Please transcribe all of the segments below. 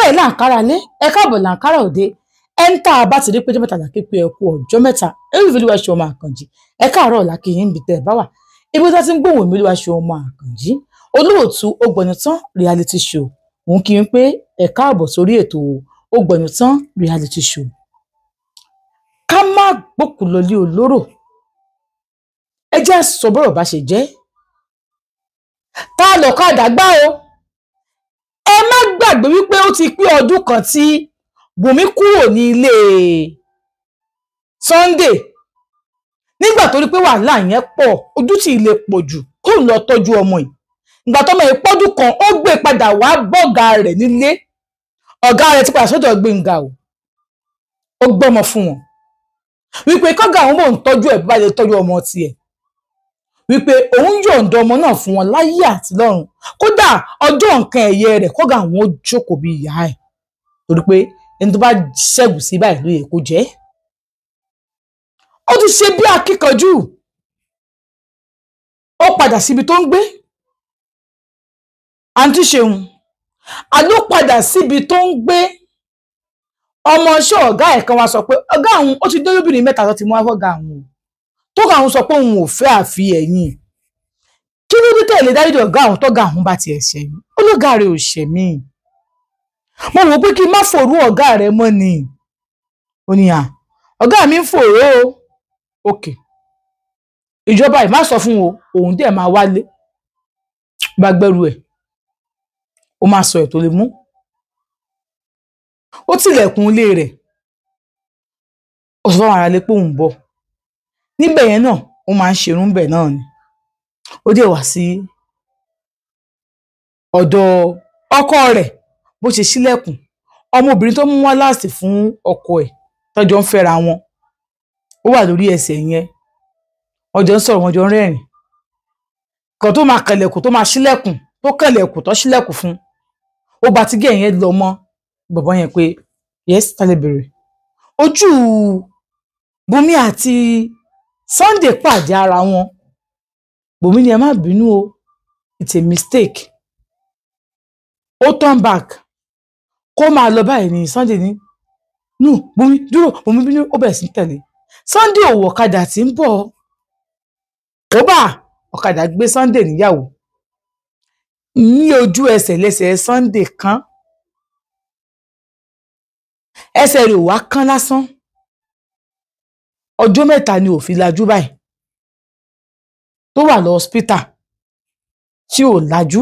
báyìí láǹkárá lé ẹ káàbọ̀ láǹkárá òde ẹńtà bá ti rí péjọ mẹ́ta là képe ẹ kú ọjọ́ mẹ́ta èyí fi Olúwaṣe ọmọ Àkànjí ẹ káàárọ̀ ọ̀la kí yín bí tẹ́ ẹ bá wà ibi tó ti ń gbóhùn mi Olúwaṣe ọmọ Àkànjí olóòtú Ògbọ̀nùtán reality show òun kí n pé ẹ káàbọ̀ sórí ètò Ògbọ̀nùtán reality show. Ká má gbókù lọlé olóró ẹ jẹ́ sọ bọ́rọ̀ bá ṣe jẹ́ tá a lọ́kadà gbá o ẹ má gbàgbé wípé ó ti pé ọdún kan tí Bùnmi kúrò ní ilé Sunday nígbà tó rí pé wàhálà yẹn pọ̀ ojú tí ilé pọ̀ jù kó lọ tọ́jú ọmọ yìí ìgbà tọ́mọ yìí pọ́dún kan ó gbé padà wá bọ́gà rẹ̀ nílé ọ̀gá rẹ̀ ti padà sọ́dọ̀ Gbénga o ó gbọ́mọ fún wọn wípé kọ́gà àwọn mò ń tọ́jú ẹ̀ bá lè tọ́jú ọmọ tiẹ̀ wípé òun yọ̀ǹda ọmọ náà fún wọn láyé àti lọ́run kódà ọjọ́ nǹkan ẹ̀yẹ rẹ̀ kọ́gà àwọn ó jókòó bí ìyá ẹ̀ torí pé ẹni tó bá ṣẹ́gun sí báyìí ló yẹ kó jẹ́ ó ti ṣe bí akíkanjú ó padà síbi tó ń gbé àǹtí Ṣeun àló padà síbi tó ń gbé ọmọọṣẹ́ ọ̀gá ẹ̀ kan wá sọ pé ọ̀gá àwọn ó ti dé lóbìnrin mẹ́ta tó ti mú ọ̀gá àwọn tó ga àwọn sọ pé òun ò fẹ́ àfi ẹ̀yìn kí ló dé tẹ̀lé dárídì ọ̀gá àwọn tó ga àwọn bá tiẹ̀ ṣẹ̀yìn ológa rẹ̀ ò ṣẹ̀mí mo wò pé kí n má fòrú ọ̀gá rẹ̀ mọ́ ni ó ní ọ̀gá mi ń fòró òkè ìjọba ì má sọ fún o òun dẹ̀ máa wálé bá gbẹ́rù ẹ̀ ó máa sọ ẹ̀ tó lè mú ó tilẹ̀kùn ilé rẹ̀ ó sọ fún ara lé pé òun bọ̀ níbẹ̀ yẹn náà ó máa ń ṣerun bẹ̀ náà ni ó dẹ̀ wá sí ọ̀dọ̀ ọkọ rẹ̀ bó ṣe ṣílẹ̀kùn ọmọbìnrin tó mú wá láàsì fún ọkọ ẹ̀ tọ́jọ́ ń fẹ́ra wọn ó wà lórí ẹsẹ̀ yẹn wọ́n jọ ń sọ̀rọ̀ wọ́n jọ ń rẹ́rìn kan tó máa kẹlẹ̀kùn tó máa ṣílẹ̀kùn tó kẹlẹ̀kùn tó ṣílẹ̀kùn fún ó bá ti gé yẹn lọ mọ́ bọ̀bọ́ yẹn pé yes tálẹ̀ bèrè ojú Bùnmi àti Sunday pàdé ara wọn Bùnmi ni ẹ má bínú o it's a mistake ó turn back kó máa lọ báyìí ní Sunday ní no Bùnmi dúró Bùnmi bínú ó bẹ̀rẹ̀ sí tẹ̀lé Sunday òwò ọ̀kadà tí ń bọ̀ ó bá ọ̀kadà gbé Sunday níyàwó ní ojú ẹsẹ̀ lẹ́sẹ̀ Sunday kan ẹsẹ̀ rẹ̀ wá kán lásán ọjọ́ mẹ́ta ni ò fi lajú báyìí tó wà lọ hospital tí ò lajú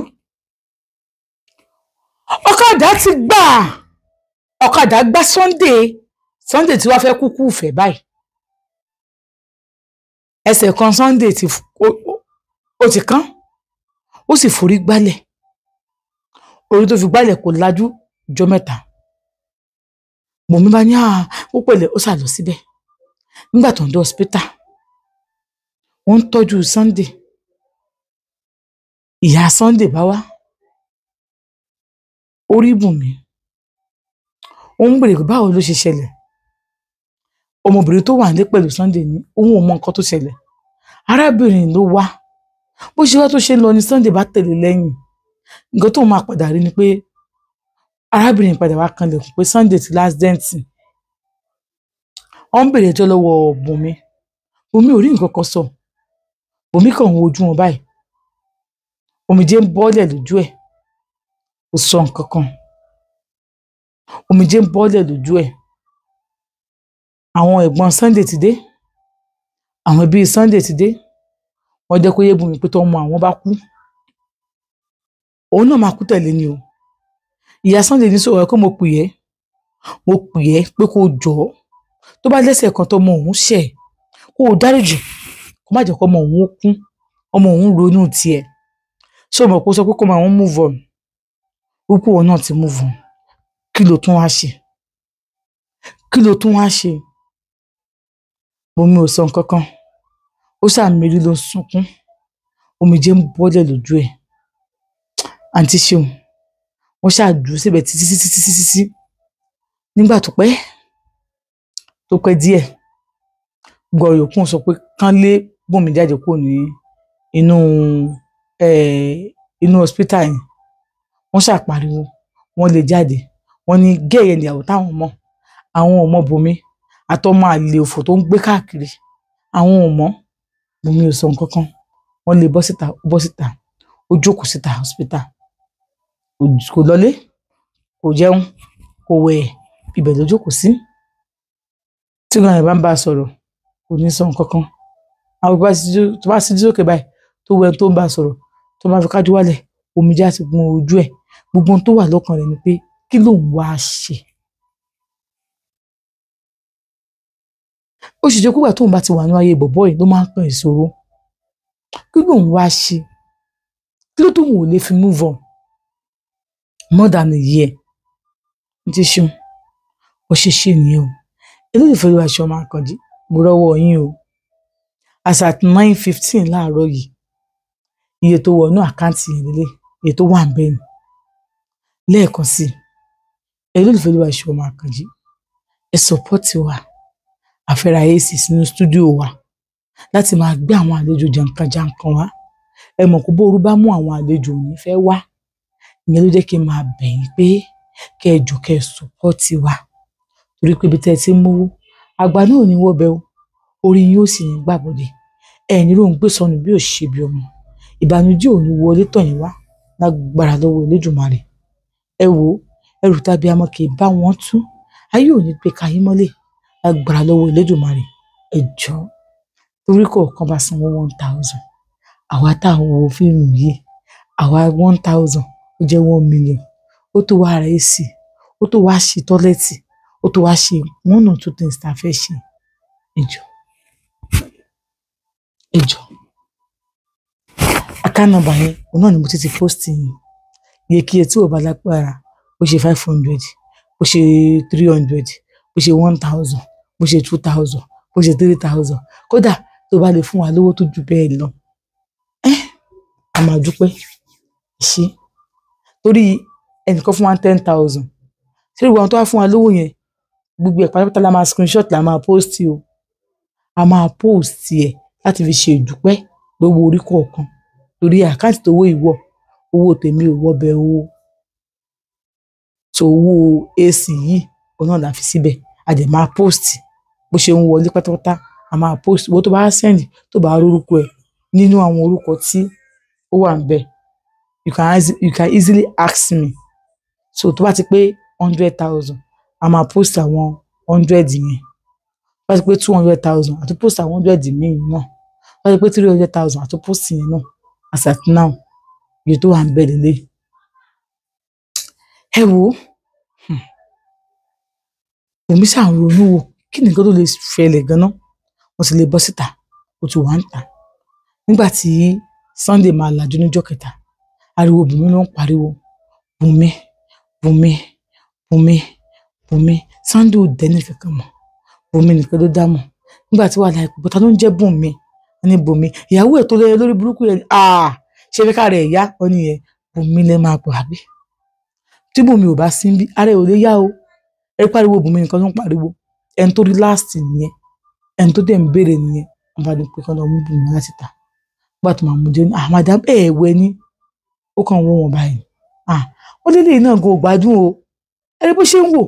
ọ̀kadà ti gbà ọ̀kadà gbá Sunday tí wàá fẹ́ kúkú ìfẹ́ báyìí ẹsẹ̀ kan Sunday ó ti kán ó sì forí gbálẹ̀ orí tó fi gbálẹ̀ kò lajú ọjọ́ mẹ́ta Bùnmi bá ní ó pẹ̀lẹ́ ó sà lọ síbẹ̀ nígbà tó ń dé hospital wọ́n ń tọ́jú Sunday ìyá Sunday bá wá orí Bùnmi ó ń bèrè báwo ló ṣe ṣẹlẹ̀ ọmọbìnrin tó wà nílé pẹ̀lú Sunday ní òun ò mọ nǹkan tó ṣẹlẹ̀ arábìnrin ló wá bó ṣe wá tó ṣe ń lọ ní Sunday bá tẹ̀lé lẹ́yìn nǹkan tó máa padà rí ni pé arábìnrin padà wá kanlẹ̀kùn pé Sunday ti l'accident wọ́n ń bèrè ẹjọ́ lọ́wọ́ Bùnmi Bùnmi ò rí nǹkan kan sọ Bùnmi kàn ń wojú wọn báyìí omijé ń bọ́lẹ̀ lójú ẹ̀ kò sọ nǹkan kan omijé ń bọ́lẹ̀ lójú ẹ̀ àwọn ẹ̀gbọ́n Sunday ti dé àwọn ẹbí Sunday ti dé wọ́n jẹ́ kó yé Bùnmi pé tọ́mọ àwọn bá kú òun náà máa kú tẹ̀lé ni o ìyá Sunday ní sọ̀rọ̀ kó mo pè é pé kó jọ tó bá lẹ́sẹ̀ kan tọmọ òun ṣẹ̀ kó o dáríjì kó má jẹ́ kó ọmọ òun kú ọmọ òun ronú tiẹ̀ ṣé o mọ̀ kó sọ pé kó máa wọ́n move on wípé òun náà ti move on kí ló tún wá ṣe Bùnmi ò sọ nǹkan kan ó ṣàmìrí ló ń sunkún omijé ń bọ́lẹ̀ lójú ẹ̀ àǹtí Ṣeun wọ́n ṣàdúró síbẹ̀ títí nígbà tó pẹ́ díẹ̀ gbọ́rọ̀ yòókù sọ pé kán lé Bùnmi jáde kúrò ní inú hospital yẹn wọ́n ṣàpariwo wọ́n lè jáde wọ́n ní gẹ́yẹ̀ níyàwó táwọn mọ̀, àwọn ò mọ̀ Bùnmi àtọmọ àlè òfò tó ń gbé káàkiri, àwọn ò mọ̀. Bùnmi ò sọ nǹkan kan, wọ́n lè bọ́ síta, ó jókòó síta hospital, kò lọlé, kò jẹun, kò wẹ̀, ibẹ̀ ló jókòó sí. Tí ìgbà yẹn bá ń bá a sọ̀rọ̀, kò ní sọ nǹkan kan. Àwọn tó bá sí lókè báyìí, tó wẹ̀ tó ń bá a sọ̀rọ̀, tó máa fi kájú wálẹ̀, omijé á ti gun ojú ẹ̀. Gbogbo ohun tó wà lọ́kàn rẹ̀ ni pé kí lòun wá ṣe. Ó sì jẹ́ kúgbà tóun bá ti wà ní ayé bọ̀bọ́ yìí ló máa ń pín ìṣòro. Kí lòun wá ṣe? Kí ló tóun ò lè fi move on? More than a year. Ní ti ṣeun, ó ṣe nìyẹn o. Olólùfẹ́ Olúwaṣeun ọmọ Àkànjí, mo rọ́wọ́ yín o. As at 9:15 láàárọ̀ yìí, iye tó wọnú àkáǹtì yẹn lélẹ̀, iye tó wà ń bẹ̀ ni. Lẹ́ẹ̀kan sí i, olólùfẹ́ Olúwaṣeun ọmọ Àkànjí, ẹ sọ́pọ́ọ̀tì wa. A fẹ́ ra AC sínú stúdíò wa láti máa gbé àwọn àlejò jàǹkàn wá. Ẹ mọ̀ pé bóoru bá mú àwọn àlejò ò ní fẹ́ wá. Ìyẹn ló jẹ́ kí n máa bẹ̀ yín pé kẹ́ ẹ jọ̀ọ́ kẹ́ ẹ sọ́pọ́ọ̀tì wa. Torí pé ibi tẹ́ ẹ ti ń mówó, àgbà náà ò ní wọ́bẹ̀ o, orí yín ó sì ní gbàbọ̀dẹ̀. Ẹ̀yin ló ń gbé sọnù bí ò ṣe bí ọmọ. Ìbànújẹ́ ò ní wọlé tọ̀ yín wá lágbára lọ́wọ́ Elédùmarè. Ẹ wò ó, ẹrù tàbí amọ̀ kì í bá wọn tú. Ayé ò ní gbé ka yín mọ́lẹ̀ lágbára lọ́wọ́ Elédùmarè. Ẹ jọ̀ọ́, torí kọ̀ọ̀kan bá sanwó 1,000. Àwa tá à ń wo fíìmù yìí, àwa 1,000 ó jẹ́ 1 million. Ó tó wá ra AC, ó tó wá ṣe tọ́lẹ́ẹ̀tì, ó tó wá ṣe 1 or 2 things tá a fẹ́ ṣe. Ẹ jọ̀ọ́, ẹ jọ̀ọ́. Account number yẹn, òun náà ni mo ti post yín. Iye tí ò bá lágbára, bó ṣe 500, bó ṣe 300, bó ṣe 1,000, bó ṣe 2,000, bó ṣe 3,000. Kódà tó bá lè fún wa lówó tó ju bẹ́ẹ̀ lọ, a máa dúpẹ́. Ṣé torí ẹnìkan fún wa 10,000. Ṣé ìwọ tó wá fún wa lówó yẹn, gbogbo ẹ̀ pátápátá la máa screenshot, la máa post o. A máa post ẹ̀ láti fi ṣe ìdúpẹ́ lówó orí kọ̀ọ̀kan. Torí àkáǹtì tó owó ìwọ, owó tèmi ò wọbẹ̀ owó. So owó AC yìí, òun náà la fi síbẹ̀. A dẹ̀ máa post bó ṣe ń wọlé pátápátá. A máa post owó tó bá send, tó bá rórúkọ ẹ̀ nínú àwọn orúkọ tí ó wà ń bẹ̀. You can easily ask me. So tó bá ti pé 100,000, a máa post àwọn 100 yẹn. Tó bá ti pé 200,000, a tún post àwọn 100 míì náà. Tó bá ti pé 300,000, a tún post yẹn náà. As at now, iye tó wà ń bẹ̀ lélẹ̀. Ẹ wò ó, èmi ṣáà ń ronú wò kí nìkan tó lè ṣẹlẹ̀ gan-an. Mo sì lè bọ́ síta, ó ti wà ń tà. Nígbà tí Sunday máa làjú níjọ́ kẹta, ariwo Bùnmi ló ń pariwo. Bùnmi, Bùnmi, Bùnmi, Bùnmi. Sunday ò dẹ́ni kankan mọ̀. Bùnmi nìkan ló dá mọ̀. Nígbà tí wàhálà ìpò bọ́tà ló ń jẹ́ Bùnmi, wọ́n ní Bùnmi. Ìyàwó ẹ̀ tó lẹ́yẹ lórí burúkú yẹn, ṣe fẹ́ ká rẹ̀ yá, wọ́n ní yẹn. Bùnmi lẹ́ máa pọ̀ àbí? Tí Bùnmi ò bá sí níbí, ara ẹ̀ ò lè yá o. Ẹ pariwo Bùnmi nìkan ló ń pariwo. Ẹni tó rí last nìyẹn, ẹni tó dẹ̀ ń béèrè nìyẹn. Wọ́n bá ní pé kán lọ mú Bùnmi láti ta. Nígbà tó máa mú dé ní, madam wẹ̀ ni. Ó kàn wọ́n wọn báyìí. Wọ́n lélẹ̀ náà gan ò gbádùn o. Ẹni bó ṣe ń wò,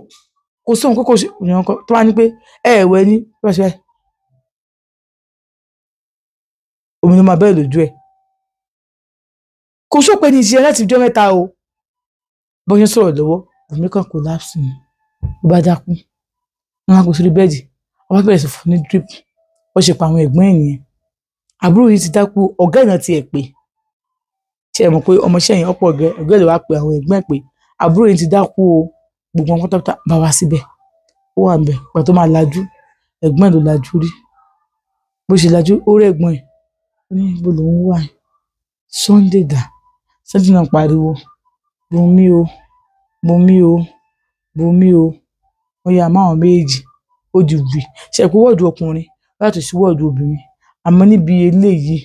kò sóhun kókó ṣe òyìnbó kan tó wá ní pé wẹ̀ ni. Bí wọ́n ṣe báyìí, omi ló máa bẹ́ẹ̀ lójú ẹ̀. Kò sópin ní ìṣe láti ọjọ́ mẹ́ta o. Bó ṣe ń sọ̀rọ̀ lọ́wọ́, Bùnmi kan collapse ni. Ó bá dákú. Wọ́n á gbé sórí bẹ́ẹ̀dì. Wọ́n bá bẹ̀rẹ̀ sí fún ní drip. Ó ṣe pa àwọn ẹ̀gbọ́n ẹ̀ nìyẹn. Àbúrò yìí ti dákú, ọ̀gá ẹ̀ náà ti ẹ̀ pé. Ṣé ẹ mọ̀ pé ọmọọṣẹ́ yẹn ọ̀pọ̀ ọ̀gá ẹ̀ ló wá pe àwọn ẹ̀gbọ́n ẹ̀ pé àbúrò yìí ti dákú o. Gbogbo wọn pátápátá bá wá síbẹ̀. Ó wà ńbẹ̀. Ìgbà tó máa lajú, ẹ̀gbọ́n ẹ̀ ló lajú rí. Bó ṣe lajú, ó rẹ̀ ẹ̀gbọ́n ẹ̀. Ó ní ibo lòun wà. Sunday dà. Sunday náà pariwo. Bùnmi o, Bùnmi o, Bùnmi o. Wọ́n yà máwọn méjì. Ó di wì. Ṣé ẹ kó wọ́ọ̀dù ọkùnrin láti sí wọ́ọ̀dù obìnrin. Àmọ́ níbi eléyìí,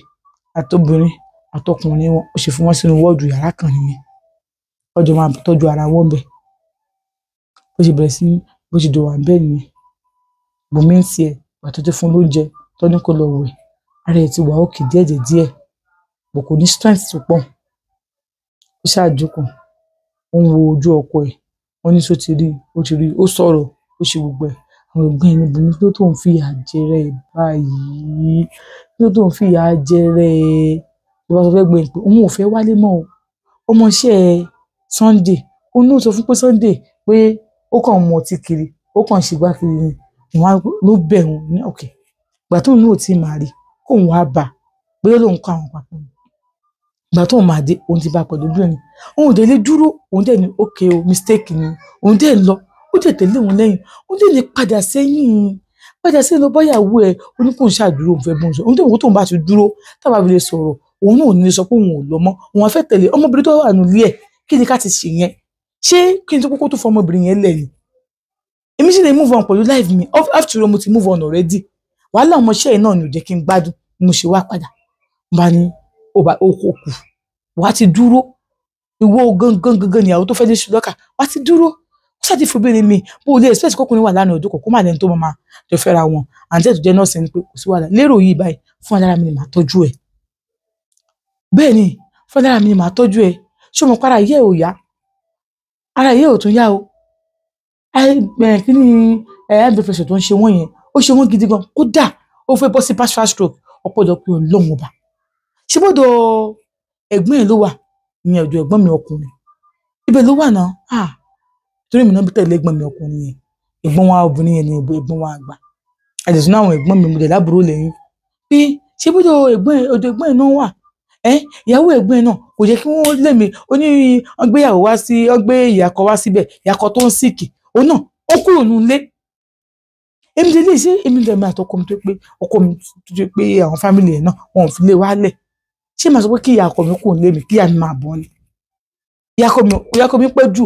àtobìnrin àtọkùnrin wọn, ó ṣe fún wọn sínú wọ́ọ̀dù yàrá kan nìyẹn. Ọjọ́ máa tọ́jú ara wọn bẹ̀. Bó ṣe bẹ̀rẹ̀ sí, bó ṣe dọ̀wà bẹ́ẹ̀ nìyẹn. Bùnmi ń tiẹ̀, bàtọ́ tó fún lóúnjẹ, tó ní kó lọ wẹ̀. Ara ẹ̀ ti wà òkè díẹ̀. Bò kò ní strength tó pọ̀. Ó ṣáà jókòó. Ó ń wo ojú ọkọ ẹ̀. wọ́n ní sọ ti rí ó sọ̀rọ̀ ó ṣe gbogbo ẹ̀ àwọn ẹ̀gbọ́n ẹni Bùnmi tó tó ń fi ìyà jẹrẹ báyìí tó ń fi ìyà jẹrẹ ìwà sọ fẹ́ gbé pé òun ò fẹ́ wálé mọ́ o ọmọọṣẹ́ Sunday òun náà sọ fún pé Sunday pé ó kàn mú ọtí kiri ó kàn ṣe gbá kiri ni ìwà ló bẹ̀ òun ní òkè ìgbà tóun náà ò tí ì máa rí kóun wá bá bóyá lòun kọ àwọn papọ̀ ìgbà tóun máa dé òun ti bá pẹ̀lú obìnrin òun dẹ̀ lè dúró òun dẹ̀ ní òkè o mistake ni òun dẹ̀ lọ ó dẹ̀ tẹ̀lé òun lẹ́yìn òun dẹ̀ lè padà sẹ́yìn lọ báyàwó ẹ̀ oníkóun ṣàdúró òun fẹ́ bóun sọ òun dẹ̀ wọ́n tóun bá ti dúró tábà fi lè sọ̀rọ̀ òun náà ò ní sọ pé òun ò lọ mọ́ òun á fẹ́ tẹ̀lé ọmọbìnrin tó wà nílé ẹ̀ kí ni ká ti ṣe yẹn ṣé kí n tó kókó tó fọ ọmọbìnrin yẹn lẹ̀ ni èmi sì lè move on pẹ̀lú life mi after all mo ti move on already wàhálà ọmọọṣẹ́ yìí náà ni ò jẹ́ kí n gbádùn mo ṣe wá padà bá ní ó kù wàá ti dúró ìwọ gangan níyàwó tó fẹ́ dé ṣùlọ́kà wàá ti dúró ó ṣáà ti fòbìnrin mi bó o lè expect kọkùnrin wà lánàá ọdún kò kó má lẹni tó máa jọ fẹ́ra wọn àǹtí ẹ̀ tó jẹ́ nọ́ọ̀sì ni pé kò sí wàhálà lérò yìí báyìí fún alára mi ni màá tọ́jú ẹ̀ bẹ́ẹ̀ ni fún alára mi ni màá tọ́jú ẹ̀ ṣé mo para ìyá ẹ̀ ò yá ara ìyá ẹ̀ ò tún yá o kí ni high blood pressure tó ń ṣe wọ́n yẹn ó ṣe wọ́n gidi gan kódà ó fẹ́ bọ́ sí partial stroke ọ̀pọ̀lọpọ̀ ọlọ́run ọba ṣé bọ́dọ̀ ẹ̀gbọ́n ẹ̀ ló wà ìyẹn ọ̀dọ̀ ẹ̀gbọ́n mi ọkùnrin ibẹ̀ ló wà náà torí mi náà bí tẹ̀lé ẹ̀gbọ́n mi ọkùnrin yẹn ẹ̀gbọ́n wa obìnrin yẹn ni ẹ̀gbọ́n wa àgbà àdìsún náà àwọn ẹ̀gbọ́n mi mo dẹ̀ lábúrò lẹ́yìn pé ṣé bọ́dọ̀ ẹ̀gbọ́n ẹ̀ náà wà ìyàwó ẹ̀gbọ́n ẹ̀ náà kò jẹ́ kí wọ́n lé mi ó ní ọgbéyàwó wá sí ọgbé ìyàkọ wá síbẹ̀ ìyàkọ tó ń síkì òun náà ó kúrò nílé èmi lè ṣe èmi lè máa tọkọ mi tó pé ọkọ mi tó jẹ́ pé àwọn fámìlì ẹ̀ náà wọn ò fi lé wálẹ̀ ṣé màá sọ pé kí ìyàkọ mi kúrò nílé mi kí ìyá mi máa bọ̀ ni ìyàkọ mi pẹ́ jù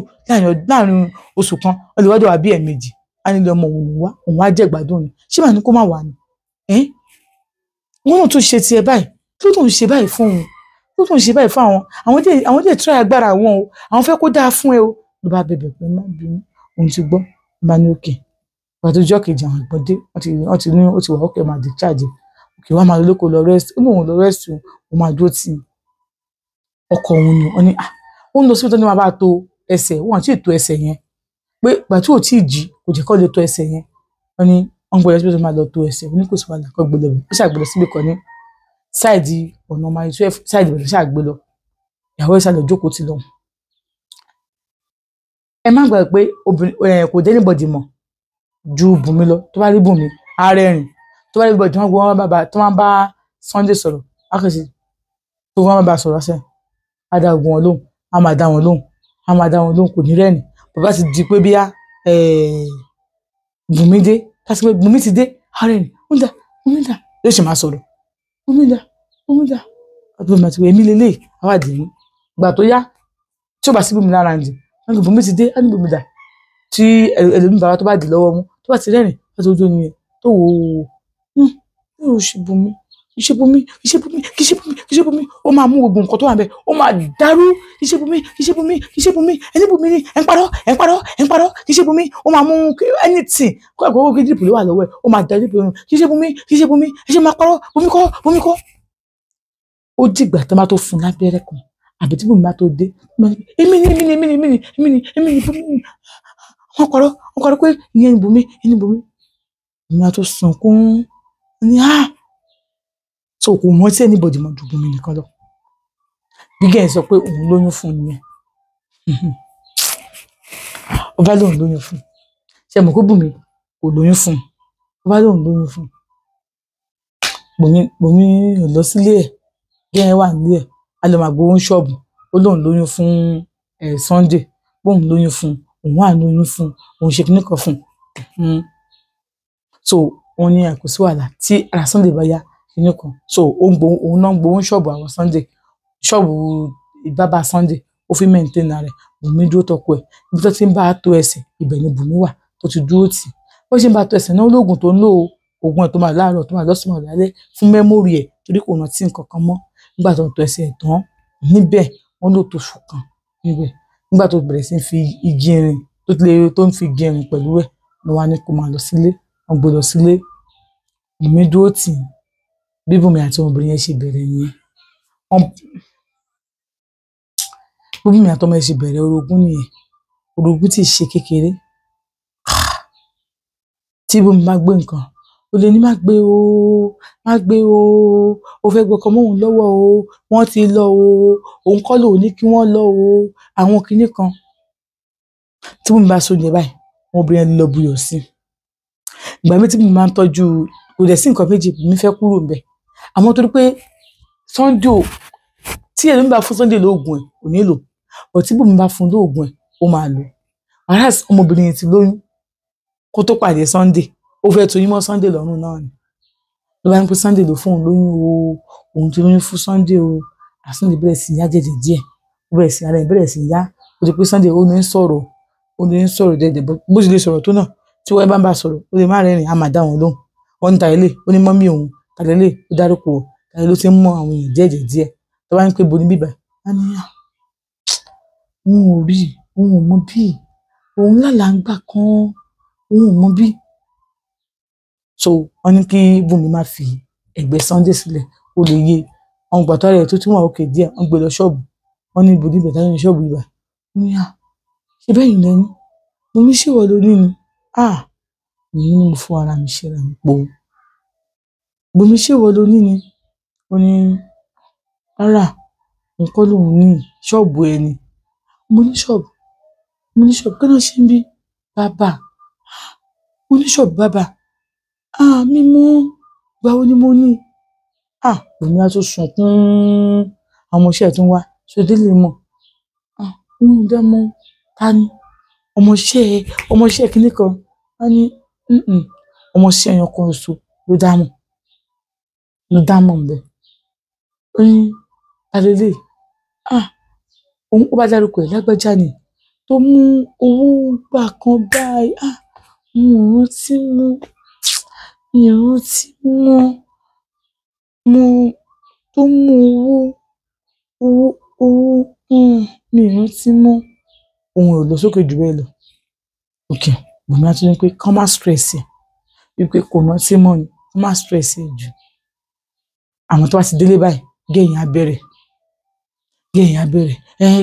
láàrin oṣù kan ọlọ́wọ́dọ̀ wà bí ẹ̀ẹ̀mejì á nílé ọmọ òun wá jẹ́ ìgbádùn ni ṣé màá ní kó má wà ní wọn náà tún ṣe tiẹ̀ báyìí tó tún ṣe báyìí fún òun tó tún ṣe báyìí fún àwọn dẹ̀ try agbára wọn o àwọn fẹ́ kó dáa fún ẹ o ló bá bẹ̀bẹ̀ pé má bínú òun ti gbọ́ bá ní òkè pàtó ọjọ́ kejì àwọn ìgbọ́n dé wọ́n ti ní ó ti wà ókè máa discharge òkè wá máa lóko lọ rest ó ní òun lọ rest òun máa dúró tì ọkọ òun ni wọ́n ní ó ń lọ síbi tó ní máa bá to ẹsẹ̀ wọn àti ètò ẹsẹ̀ yẹn pé ìgbà tí ò tí ì jí kò jẹ́ kó lè to ẹsẹ̀ yẹn wọ́n ní wọ́n gbọ́dọ̀ síbi tó máa lọ to ẹsẹ̀ ó ní kò sí wàhálà kó gbé lọ ó ṣàgbélọ síbi kan ní sáìdì ọ̀nà ọmọ 12 sáìdì ìbẹ̀rẹ̀ ṣàgbélọ ìyàwó ẹ̀ sálọ jókòó ti lọ. ẹ má gbàgbé pé obìnrin kò dé anybody mọ̀ ju Bùnmi lọ tó bá rí Bùnmi arẹ́rìn tó bá rí bọ̀dì tó máa bá Sunday sọ̀rọ̀ ákèsí tó wọ́n bá sọ̀rọ̀ sẹ́yìn á dá ogun wọn lóhùn á máa dá wọn lóhùn kò ní rẹ́rìn bàbá ti di pé bíyá Bùnmi dé láti pé Bùnmi ti dé arẹ́rìn Bùnmi dà yóò ṣe máa sọ̀rọ̀ Bùnmi dà àbúrò mi àti ìwé mi lélẹ̀ àwàdì ní ìgbà tó yá tí ó bá sí Bùnmi lára ǹdí wọn kò Bùnmi ti dé á ní Bùnmi dà tí ẹlòmíì bàbá tó bá dì lọ́wọ́ mú tó bá ti rẹ́rìn láti ojú omi yẹn tó wò ó ṣe Bùnmi ó máa mú gbogbo nǹkan tó wà bẹ́ẹ̀ ó máa dàrú iṣẹ́ Bùnmi ẹni Bùnmi ni ẹ̀ ń parọ́ iṣẹ́ Bùnmi ó máa mú anything kó àgbọ̀wọ́ kí dìpò ló wà lọ́wọ́ ẹ̀ ó máa dàrú dìpò iṣẹ́ Bùnmi ẹṣẹ́ máa parọ́ Bùnmi kọ́ ó dìgbà tó máa tó fún lábẹ́rẹ́ kan àbí tí Bùnmi máa tó dé èmi ni Bùnmi wọ́n parọ́ pé ìyẹn ni Bùnmi ìyẹn máa tó sunkún ní so kò mọ̀ tí anybody mọ̀ ju Bùnmi nìkan lọ gbígbẹ́ ẹ̀ sọ pé òun lóyún fún un nìyẹn ọba lóun lóyún fún un ṣe mọ̀ pé Bùnmi kò lóyún fún un ọba lóun lóyún fún un Bùnmi ò lọ sílé ẹ̀ gẹ́gẹ́ wà nílé ẹ̀ a lè máa gbowó ṣọ́ọ̀bù ó lóun lóyún fún Sunday bóun lóyún fún un òun wà lóyún fún un òun ṣe kíní kan fún un so òun ní kò sí wàhálà tí ara Sunday bá yá kíní kan so òun náà ń gbowó ṣọ́ọ̀bù àwọn Sunday ṣọ́ọ̀bù ìbábà Sunday ó fi maintain rẹ̀ Bùnmi dúró tọkọ ẹ̀ ibi tó ti ń bá a tó ẹsẹ̀ ibẹ̀ ni Bùnmi wà tó ti dúró tì bó ṣe ń bá a tó ẹsẹ̀ náà lóògùn tó ń lò oògùn ẹ̀ tó máa láàárọ̀ tó máa lọ́sàn-án lálẹ́ fún mẹ́mórì ẹ̀ torí kò rántí nǹkan kan mọ́ nígbà tó ń tó ẹsẹ̀ tán níbẹ̀ wọ́n lò tó oṣù kan níbẹ̀ nígbà tó bẹ̀rẹ̀ sí fi igi irin tó ń fi igi irin pẹ̀lú ẹ̀ ló wá ní kó máa lọ sílé wọ́n gbé lọ sílé Bùnmi dúró tì bí Bùnmi àti ọmọbìnrin yẹn ṣe bẹ̀rẹ̀ yẹn Bùnmi àti ọmọ yẹn ṣe bẹ̀rẹ̀ orogún nìyẹn orogún tí ì ṣe kékeré tí Bùnmi bá gbé nǹkan ó lè ní má gbé o má gbé o ó fẹ́ gbọ́kọ mọ́ òun lọ́wọ́ o wọ́n ti lọ o òun kọ́ lòun ní kí wọ́n lọ o àwọn kinní kan tí Bùnmi bá sóúnjẹ báyìí wọn obìnrin ẹni lọ buyọ̀ sí ìgbà mi tí Bùnmi máa ń tọ́jú kò dẹ̀ sí nǹkan méjì Bùnmi fẹ́ kúrò ńbẹ̀ àmọ́ torí pé Sunday tí ẹlòmíì bá fún Sunday lóògùn ẹ̀ kò ní lò ọ̀ tí Bùnmi bá fún lóògùn ẹ̀ ó máa lò whereas ọmọbìnrin yẹn ti lóyún kó tó pàdé Sunday ó fẹ́ toyún mọ́ Sunday lọ́rùn náà ni ló bá ń pẹ́ Sunday ló fún òun lóyún o òun ti lóyún fún Sunday o àsúnlẹ̀ bẹ̀rẹ̀ sí yá jẹ̀jẹ̀ díẹ̀ ó bẹ̀rẹ̀ sí ara ẹ̀ bẹ̀rẹ̀ sí yá ó ti pé Sunday ó ní sọ̀rọ̀ dẹ̀dẹ̀ bó ti lè sọ̀rọ̀ tó náà tí wọ́n bá ń bá sọ̀rọ̀ ó lè má rẹ́rìn á máa dá wọn lóhùn wọ́n ń ta ilé ó ní mọ́mí òun tàlẹ́ lè ó dárúkọ tàlẹ́ ló ti ń mọ àwọn èèyàn jẹ́jẹ̀ díẹ̀ tó bá ń pẹ́ bo ní bíbá á ní òun ò rí òun ò mọ bí òun lálàá ń gbà kan òun ò mọ bí so wọ́n ní kí Bùnmi má fi ẹ̀gbẹ́ Sunday sílẹ̀ ó lè yé àwọn gbàtọ́ rẹ̀ tó tún wà òkè díẹ̀ wọ́n gbé lọ ṣọ́ọ̀bù wọ́n ní ibùdó ìbẹ̀tà ní ṣọ́ọ̀bù ìbà ní ṣe bẹ́yìn lẹ́ni Bùnmi ṣèwọ lórí ni èyí ni mo fún ara mi ṣe ra mi po Bùnmi ṣèwọ lórí ni ó ní rárá nǹkan lòun ní ṣọ́ọ̀bù ẹni mo ní ṣọ́ọ̀bù kí ló ṣe ń bí bàbá mo ní ṣọ́ọ̀bù bàbá mi mọ́ gbàwo ni mo ní Bùnmi á tún sunkún àwọn ọmọọṣẹ́ tó ń wá ṣọdẹ lè mọ̀ òun dá mọ́ ta ni ọmọọṣẹ́ kìíní kan á ní ọmọọṣẹ́ ẹ̀yàn kan oṣù ló dá mọ̀ ńbẹ ó ní alẹ́lẹ́ òun ó bá dárúkọ ẹ̀ lágbájá ni tó mú owó gbà kan báyìí mo rántí tó mú owó mi rántí mọ́ òun ò lọ sókè jù bẹ́ẹ̀ lọ ok Bùnmi á tún ní pé kán má stress ẹ̀ wípé kò rántí mọ́ ni kán má stress ẹ̀ jù àwọn tó bá ti délé báyìí gẹ̀yìn abẹ́rẹ́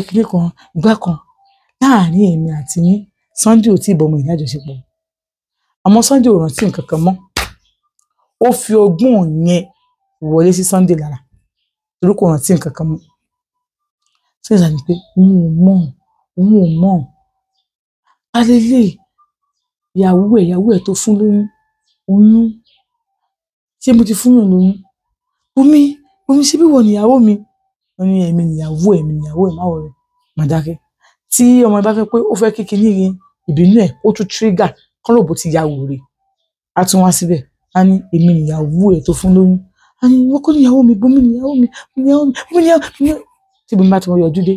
kíní kan ìgbà kan láàrin èmi àti yín Sunday ò tí ì bọ́mọ ìdájọṣepọ̀ àmọ́ Sunday ò rántí nǹkan kan mọ́ ó fi ọgbọ́n yẹn wọlé sí Sunday lára torí kò rántí nǹkan kan mọ́ ṣé ìsàlẹ̀ ni pé òun ò mọ̀ alẹ́lẹ́ ìyàwó ẹ̀ tó fún lóyún oyún ṣé mo ti fún yàn lóyún Bùnmi ṣe bí wọ́n níyàwó mi wọ́n ní èmi níyàwó ẹ̀ má wọ̀ rẹ̀ má dákẹ́ tí ọmọ bá fẹ́ pé ó fẹ́ kékeré yẹn ìbínú ẹ̀ ó tún trigger kán lóbo ti ya wòrè á tún wá síbẹ̀ á ní èmi níyàwó ẹ̀ tó fún lóyún á ní wọ́n kọ́ níyàwó mi Bùnmi níyàwó mi tí Bùnmi bá ti wọ́n yọjú dé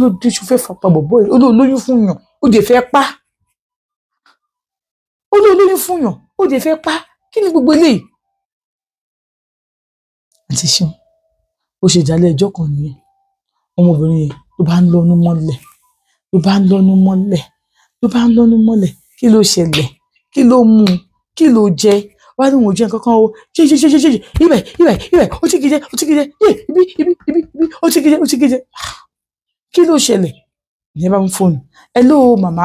ló dé ṣó fẹ́ fapá bọ̀bọ̀ yìí ó ló lóyún fún yàn ó dé fẹ́ pa kí ni gbogbo eléyìí àti ṣeun ó ṣe jálẹ̀ ẹjọ́ kan nìyẹn ọmọbìnrin yẹn ló bá ń lọ́nu mọ́lẹ̀ kí ló ṣẹlẹ̀ kí ló mú kí ló jẹ wá ní òun ò jẹ nǹkan kan o ṣe ibẹ̀ ó ti gidi ibi ó ti gidi kí ló ṣẹlẹ̀ ìyẹn bá ń fóònù hello màmá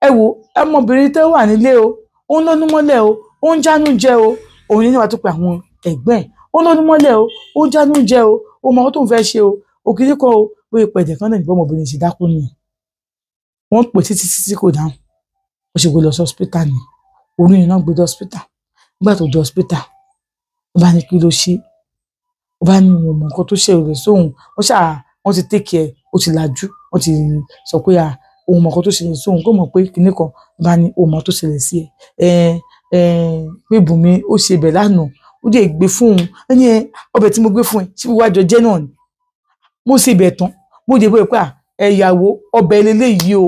ẹ wo ọmọbìnrin tó wà nílé o ó ń lọ́nu mọ́lẹ̀ o ó ń jánú jẹ o òun ní wàá tó pe àwọn ẹ̀gbọ́n ẹ̀ ó ń lọ́nu mọ́lẹ̀ o ó ń jánú jẹ o ó mọ ohun tó ń fẹ́ ṣe o òkìrí kan o bóyá pẹ̀jẹ̀ kan náà nígbà ọmọbìnrin ṣe dákú nìyẹn wọ́n pè títí kò dáhùn ó ṣe gbé lọ sí hospital ni oyún yẹn náà gbé dé hospital nígbà tó dé hospital ó bá ní kí ló ṣe ó bá ní ìwọ̀n nǹkan tó ṣe rẹ̀ sóhun wọ́n ti take care ó ti lajú wọ́n ti sọ pé ohun nǹkan tó ṣẹlẹ̀ sóhun kó mọ̀ pé kinní kan bá ní ohun nǹkan tó ṣẹlẹ̀ sí pé Bùnmi ó ṣe bẹ̀ lánàá ó dé gbé fún òun ẹni ọbẹ̀ tí mo gbé fún ẹ ṣé wíwá jọ jẹ́ náà ni mo ṣe ibẹ̀ tán mo dé bóyá pé ẹ̀yàwó ọbẹ̀ eléyìí o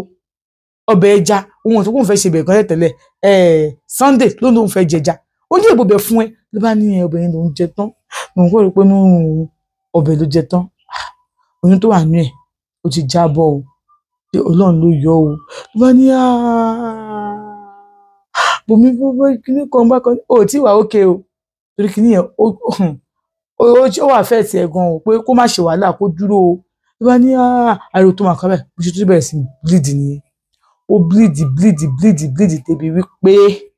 ọbẹ̀ ẹja ohun tó kún fẹ́ ṣe ibẹ̀ kan tẹ́lẹ̀ Sunday ló lóun fẹ́ jẹja ó ní èbò bẹ̀ fún ẹ ló bá ní ọbẹ̀ yẹn lòún jẹ tán lòún kọ́ rí pé ọbẹ̀ ló jẹ tán oyún tó wà nínú ẹ̀ ó ti jábọ́ o pé Ọlọ́run ló yọ o ló bá ní Bùnmi gbogbo kíní kan bá kan ó tí wà ókè o torí kíní yẹn ó wà fẹ́ tiẹ̀ gan o pé kó má ṣe wàhálà kó dúró o ló bá ní àrò tó máa kọ́ bẹ́ẹ̀ bó ṣe tún bẹ̀rẹ̀ sí bleed nìyẹn ó bleed débi wípé